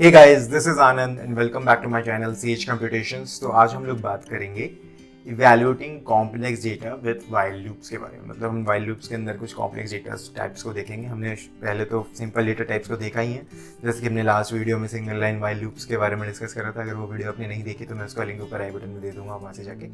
Hey guys, this is Anand and welcome back to my channel Sage Computations. तो आज हम लोग बात करेंगे evaluating complex data with while loops के बारे में। मतलब हम वाइल लूप्स के अंदर कुछ कॉम्प्लेक्स डेटा टाइप्स को देखेंगे। हमने पहले तो सिंपल डेटा टाइप्स को देखा ही है, जैसे कि हमने लास्ट वीडियो में सिंगल लाइन वाइल लूप्स के बारे में डिस्कस करा था। अगर वो वीडियो आपने नहीं देखी तो मैं उसका लिंक ऊपर आई बटन में दे दूंगा, वहाँ से जाके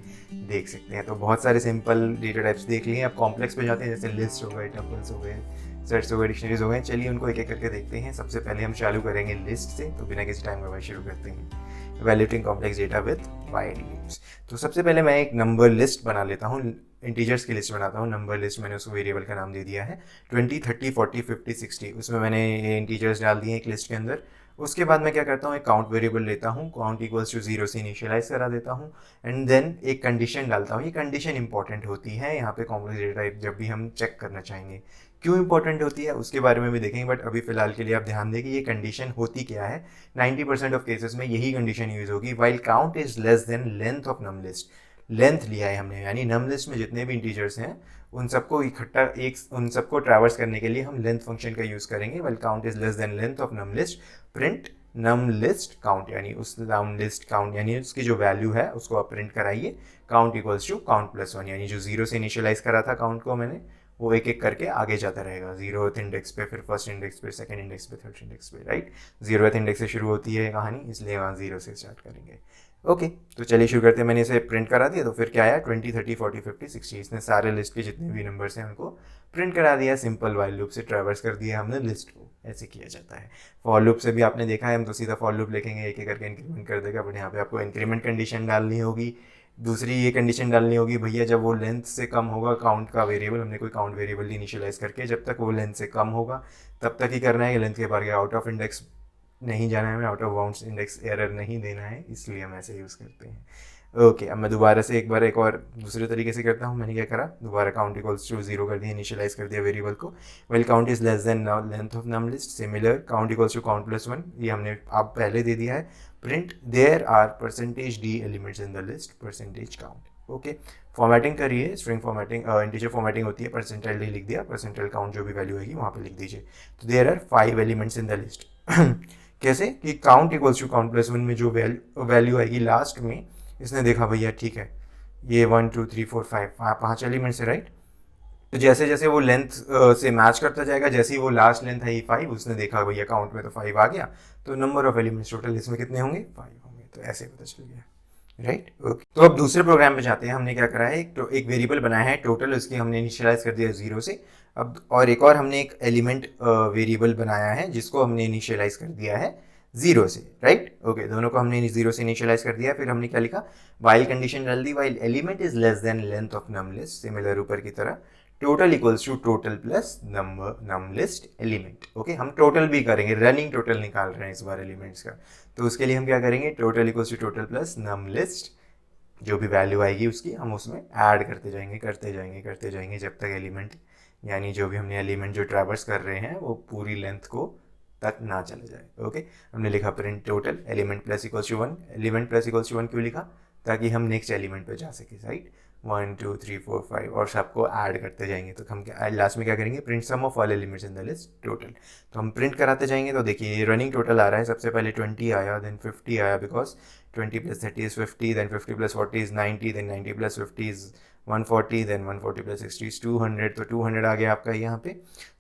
देख सकते हैं। तो बहुत सारे सिंपल डेटा टाइप्स देख लिए। अब कॉम्प्लेक्स पे जाते हैं, जैसे लिस्ट हो गए, टपल्स हो गए, सेट्स हो गए, डिक्शनरीज हो गए। चलिए उनको एक एक करके देखते हैं। सबसे पहले हम चालू करेंगे लिस्ट से, तो बिना किसी टाइम गवाए शुरू करते हैं evaluating complex data with while loops. तो सबसे पहले मैं एक नंबर लिस्ट बना लेता हूँ, इंटीजर्स की लिस्ट बनाता हूँ। नंबर लिस्ट मैंने उसको वेरिएबल का नाम दे दिया है 20, 30, 40, 50, 60। उसमें मैंने ये इंटीजर्स डाल दिए एक लिस्ट के अंदर। उसके बाद मैं क्या करता हूँ, एक काउंट वेरिएबल लेता हूँ, काउंट इक्वल्स टू 0 से इनिशियलाइज करा देता हूँ एंड देन एक कंडीशन डालता हूँ। ये कंडीशन इंपॉर्टेंट होती है यहाँ पे कॉम्प्लेक्स डेटा टाइप जब भी हम चेक करना चाहेंगे। क्यों इंपॉर्टेंट होती है उसके बारे में भी देखेंगे, बट अभी फिलहाल के लिए आप ध्यान दें कि ये कंडीशन होती क्या है। 90% ऑफ केसेस में यही कंडीशन यूज होगी। While count is less than length of num list. Length लिया है हमने, यानी नम लिस्ट में जितने भी इंटीजर्स हैं उन सबको इकट्ठा उन सबको ट्रैवर्स करने के लिए हम लेंथ फंक्शन का यूज करेंगे। While count is less than length of num list, print num list count, यानी उस नम लिस्ट काउंट यानी उसकी जो वैल्यू है उसको आप प्रिंट कराइए। Count equals to count plus 1, यानी जो 0 से इनिशियलाइज करा था काउंट को मैंने, वो एक एक करके आगे जाता रहेगा। 0th इंडेक्स पे, फिर फर्स्ट इंडेक्स पे, सेकंड इंडेक्स पे, थर्ड इंडेक्स पे, राइट। 0th इंडेक्स से शुरू होती है कहानी, इसलिए वहाँ 0 से स्टार्ट करेंगे। ओके, तो चलिए शुरू करते हैं। मैंने इसे प्रिंट करा दिया, तो फिर क्या आया 20, 30, 40, 50, 60। इसने सारे लिस्ट के जितने भी नंबर्स हैं उनको प्रिंट करा दिया। सिंपल वाइल लूप से ट्रैवर्स कर दिया हमने लिस्ट को। ऐसे किया जाता है। फॉर लूप से भी आपने देखा है, हम तो सीधा फॉर लूप लिखेंगे, एक एक करके इंक्रीमेंट कर देगा, बट यहाँ पे आपको इंक्रीमेंट कंडीशन डालनी होगी। दूसरी ये कंडीशन डालनी होगी, भैया जब वो लेंथ से कम होगा काउंट का वेरिएबल, हमने कोई काउंट वेरिएबल इनिशियलाइज करके, जब तक वो लेंथ से कम होगा तब तक ही करना है। लेंथ के बाहर आउट ऑफ इंडेक्स नहीं जाना है हमें, out of bounds index error नहीं देना है, इसलिए हम ऐसे यूज़ करते हैं। ओके, अब मैं दोबारा से एक और दूसरे तरीके से करता हूँ। मैंने क्या करा, दोबारा काउंट इक्वल्स टू 0 कर दिया, इनिशियलाइज कर दिया वेरिएबल को। While count is less than length of num list, similar count equals to count plus 1, ये हमने आप पहले दे दिया है। Print there are percentage d elements in the list, percentage count. Okay, formatting करिए, स्ट्रिंग फॉर्मेटिंग, इंटीजर फॉर्मेटिंग होती है। परसेंटाइल डी लिख दिया, परसेंटाइल काउंट जो भी वैल्यू आएगी वहाँ पे लिख दीजिए। तो there are 5 elements in the list. कैसे कि count equals to count plus 1 में जो वैल्यू आएगी लास्ट में, इसने देखा भैया ठीक है ये 1 2 3 4 5 पाँच एलिमेंट्स है, राइट। तो जैसे जैसे वो लेंथ से मैच करता जाएगा, जैसे ही वो लास्ट लेंथ है 5, उसने देखा भैया काउंट में तो 5 आ गया, तो नंबर ऑफ एलिमेंट्स टोटल इसमें कितने होंगे, 5 होंगे। तो ऐसे पता चल गया, राइट। ओके, तो अब दूसरे प्रोग्राम पे जाते हैं। हमने क्या करा है, एक वेरिएबल बनाया है टोटल, उसकी हमने इनिशियलाइज कर दिया 0 से। अब और एक और हमने एक एलिमेंट वेरिएबल बनाया है जिसको हमने इनिशियलाइज कर दिया है 0 से, राइट। ओके, दोनों को हमने 0 से इनिशियलाइज कर दिया। फिर हमने क्या लिखा, वाइल कंडीशन डाल दी, while element is less than length of num list, similar ऊपर की तरह। Total equals to total plus number num list element. Okay, हम टोटल भी करेंगे, रनिंग टोटल निकाल रहे हैं इस बार एलिमेंट्स का। तो उसके लिए हम क्या करेंगे, total equals to total plus num list, जो भी वैल्यू आएगी उसकी हम उसमें ऐड करते जाएंगे करते जाएंगे करते जाएंगे, जब तक एलिमेंट, यानी जो भी हमने एलिमेंट जो ट्रैवर्स कर रहे हैं वो पूरी लेंथ को तक ना चले जाए। ओके, हमने लिखा print total element plus equals to 1। Element plus equals to 1 क्यों लिखा, ताकि हम नेक्स्ट एलिमेंट पे जा सके, राइट। 1 2 3 4 5 और सबको ऐड करते जाएंगे। तो हम क्या लास्ट में क्या करेंगे, print sum of all elements in the list total. तो हम प्रिंट कराते जाएंगे। तो देखिए रनिंग टोटल आ रहा है, सबसे पहले 20 आया, देन 50 आया, because 20 plus 30 is 50, then 50 plus 40 is 90, then 90 plus 50 is 140, then 140 plus 60 is 200। तो 200 आ गया आपका यहाँ पे।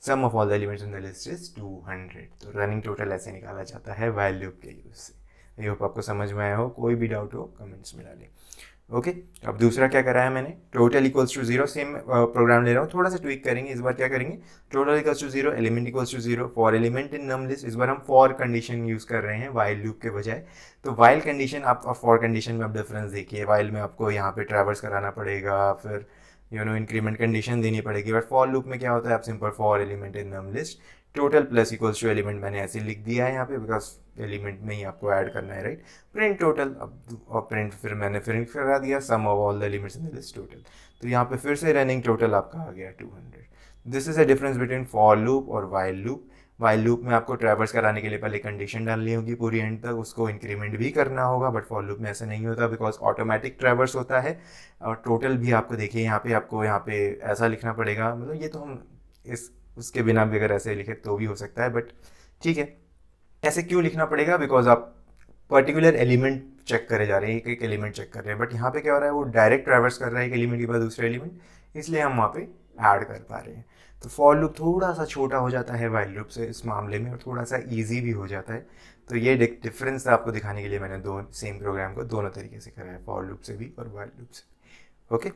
Sum of all the elements in the list is 200। तो रनिंग टोटल ऐसे निकाला जाता है वाइल लूप के यूज से। आई होप आपको समझ में आया हो, कोई भी डाउट हो कमेंट्स में डालें। ओके, अब दूसरा क्या करा है मैंने, total equals to 0, same program ले रहा हूँ, थोड़ा सा ट्विक करेंगे। इस बार क्या करेंगे, total equals to 0, element equals to 0, for element in num list. इस बार हम फॉर कंडीशन यूज कर रहे हैं वाइल लूप के बजाय। तो वाइल कंडीशन आप फॉर कंडीशन में आप डिफरेंस देखिए, वाइल में आपको यहाँ पे ट्रैवर्स कराना पड़ेगा, फिर इंक्रीमेंट कंडीशन देनी पड़ेगी। बट फॉर लूप में क्या होता है, आप simple for element in num list total plus equals to element, मैंने ऐसे लिख दिया है यहाँ पे बिकॉज एलिमेंट में ही आपको ऐड करना है, राइट। प्रिंट टोटल, अब और प्रिंट फिर मैंने प्रिंट करा दिया sum of all the elements in the list total. तो यहाँ पे फिर से रनिंग टोटल आपका आ गया 200। This is a difference between for loop और वाइल लूप। वाइल लूप में आपको ट्रैवर्स कराने के लिए पहले कंडीशन डालनी होगी पूरी एंड तक, उसको इंक्रीमेंट भी करना होगा। बट फॉर लूप में ऐसा नहीं होता बिकॉज ऑटोमेटिक ट्रैवर्स होता है। और टोटल भी आपको देखिए यहाँ पे आपको यहाँ पे ऐसा लिखना पड़ेगा, मतलब ये तो हम इस उसके बिना भी अगर ऐसे लिखे तो भी हो सकता है, बट ठीक है ऐसे क्यों लिखना पड़ेगा, बिकॉज आप पर्टिकुलर एलिमेंट चेक करे जा रहे हैं, एक एक एलिमेंट चेक कर रहे हैं, बट यहाँ पे क्या हो रहा है, वो डायरेक्ट ट्रैवर्स कर रहा है एक एलिमेंट के बाद दूसरे एलिमेंट, इसलिए हम वहाँ पे ऐड कर पा रहे हैं। तो फॉर लूप थोड़ा सा छोटा हो जाता है वाइल लूप से इस मामले में, और थोड़ा सा ईजी भी हो जाता है। तो ये डिफरेंस आपको दिखाने के लिए मैंने सेम प्रोग्राम को दोनों तरीके से करा है, फॉर लूप से भी और वाइल लूप से। ओके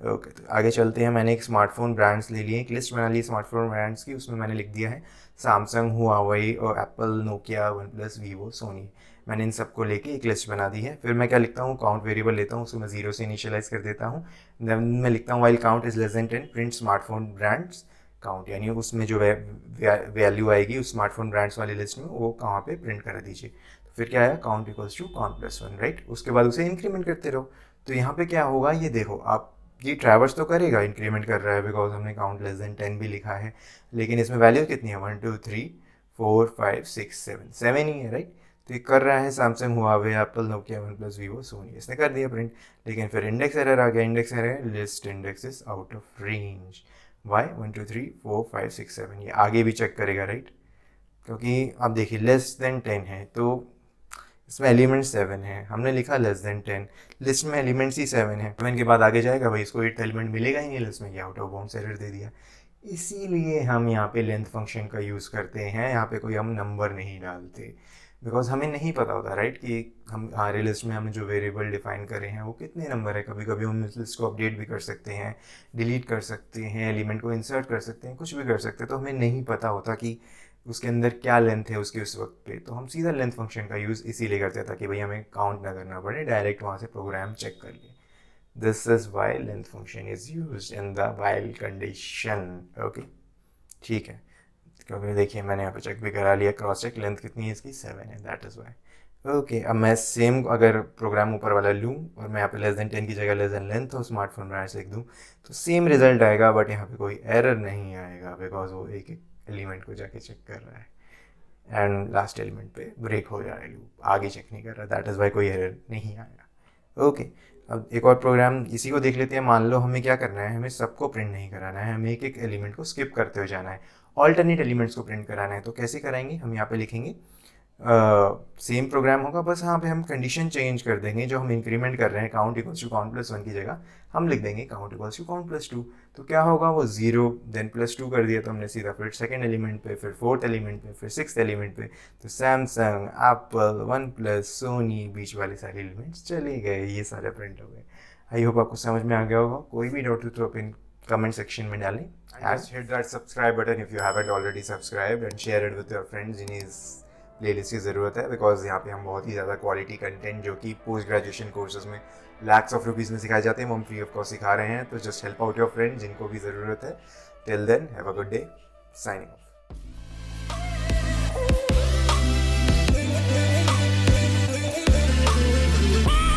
ओके, तो आगे चलते हैं। मैंने एक स्मार्टफोन ब्रांड्स ले लिए, एक लिस्ट बना ली स्मार्टफोन ब्रांड्स की, उसमें मैंने लिख दिया है सैमसंग, हुआवेई और Apple, Nokia, OnePlus, Vivo, Sony. मैंने इन सबको लेके एक लिस्ट बना दी है। फिर मैं क्या लिखता हूँ, काउंट वेरिएबल लेता हूँ, उसको मैं 0 से इनिशियलाइज कर देता हूँ। देन मैं लिखता हूँ while count is less then 10 print smartphone brands count, यानी उसमें जो वैल्यू आएगी उस स्मार्टफोन ब्रांड्स वाली लिस्ट में वो कहाँ पे प्रिंट कर दीजिए। तो फिर क्या आया, count equals to count plus 1, right. उसके बाद उसे इंक्रीमेंट करते रहो। तो यहाँ पे क्या होगा, ये देखो आप, ये ट्रैवर्स तो करेगा, इंक्रीमेंट कर रहा है, बिकॉज हमने काउंट लेस देन 10 भी लिखा है, लेकिन इसमें वैल्यू कितनी है, 1 2 3 4 5 6 7 ही है, राइट। तो ये कर रहा है Samsung, Huawei, Apple, Nokia, OnePlus, Vivo, Sony, इसने कर दिया प्रिंट। लेकिन फिर इंडेक्स एरर आ गया, index error, list index is out of range, why 1 2 3 4 5 6 7, ये आगे भी चेक करेगा, राइट, क्योंकि आप देखिए लेस देन 10 है, तो इसमें एलिमेंट 7 है, हमने लिखा लेस देन 10, लिस्ट में एलिमेंट्स ही 7 है, 7 के बाद आगे जाएगा भाई, इसको 8 एलिमेंट मिलेगा ही नहीं लिस्ट में, ये आउट ऑफ बाउंड्स एरर दे दिया। इसीलिए हम यहाँ पे लेंथ फंक्शन का यूज़ करते हैं, यहाँ पे कोई हम नंबर नहीं डालते, बिकॉज हमें नहीं पता होता, राइट, कि हम हमारे लिस्ट में हम जो वेरिएबल डिफाइन करे हैं वो कितने नंबर है। कभी कभी हम इस लिस्ट को अपडेट भी कर सकते हैं, डिलीट कर सकते हैं, एलिमेंट को इंसर्ट कर सकते हैं, कुछ भी कर सकते हैं, तो हमें नहीं पता होता कि उसके अंदर क्या लेंथ है उसकी उस वक्त पे। तो हम सीधा लेंथ फंक्शन का यूज़ इसीलिए करते हैं ताकि भाई हमें काउंट ना करना पड़े, डायरेक्ट वहाँ से प्रोग्राम चेक कर लिए। This is why length function is use in the while condition. Okay, ठीक है, क्योंकि देखिए मैंने यहाँ पे चेक भी करा लिया, क्रॉस चेक, लेंथ कितनी है इसकी, 7 है, दैट इज़ वाई। ओके, अब मैं सेम अगर प्रोग्राम ऊपर वाला लूँ और मैं यहाँ पे लेस देन 10 की जगह लेस देन लेंथ और स्मार्टफोन ब्रांड्स लिख दूँ, तो सेम रिजल्ट आएगा, बट यहाँ पे कोई एरर नहीं आएगा, बिकॉज वो एक एक एलिमेंट को जाके चेक कर रहा है एंड लास्ट एलिमेंट पे ब्रेक हो जा रहा है लूप, आगे चेक नहीं कर रहा, दैट इज़ वाई कोई एरर नहीं आया। ओके, अब एक और प्रोग्राम इसी को देख लेते हैं। मान लो हमें क्या करना है, हमें सबको प्रिंट नहीं कराना है, हमें एक एक एलिमेंट को स्किप करते हुए जाना है, ऑल्टरनेट एलिमेंट्स को प्रिंट कराना है। तो कैसे कराएंगे, हम यहाँ पे लिखेंगे सेम प्रोग्राम होगा, बस यहाँ पे हम कंडीशन चेंज कर देंगे, जो हम इंक्रीमेंट कर रहे हैं count equals to count plus 1 की जगह हम लिख देंगे count equals to count plus 2। तो क्या होगा, वो 0 देन प्लस 2 कर दिया, तो हमने सीधा फिर सेकंड एलिमेंट पे, फिर फोर्थ एलिमेंट पे, फिर सिक्स्थ एलिमेंट पे, तो Samsung, Apple, OnePlus, Sony, बीच वाले सारे एलिमेंट्स चले गए, ये सारे प्रिंट हो गए। आई होप आपको समझ में आ गया होगा। कोई भी डाउट हो तो आप इन कमेंट सेक्शन में डालें। Just hit that subscribe button if you haven't already subscribed and share it with your friends जिन्हें इस प्लेलिस्ट की ज़रूरत है, बिकॉज यहाँ पे हम बहुत ही ज़्यादा क्वालिटी कंटेंट जो कि पोस्ट ग्रेजुएशन कोर्सेज में लैक्स ऑफ रुपीज़ में सिखाए जाते हैं वो हम फ्री ऑफ कॉस्ट सिखा रहे हैं। तो just help out your friend जिनको भी ज़रूरत है। Till then have a good day, signing of.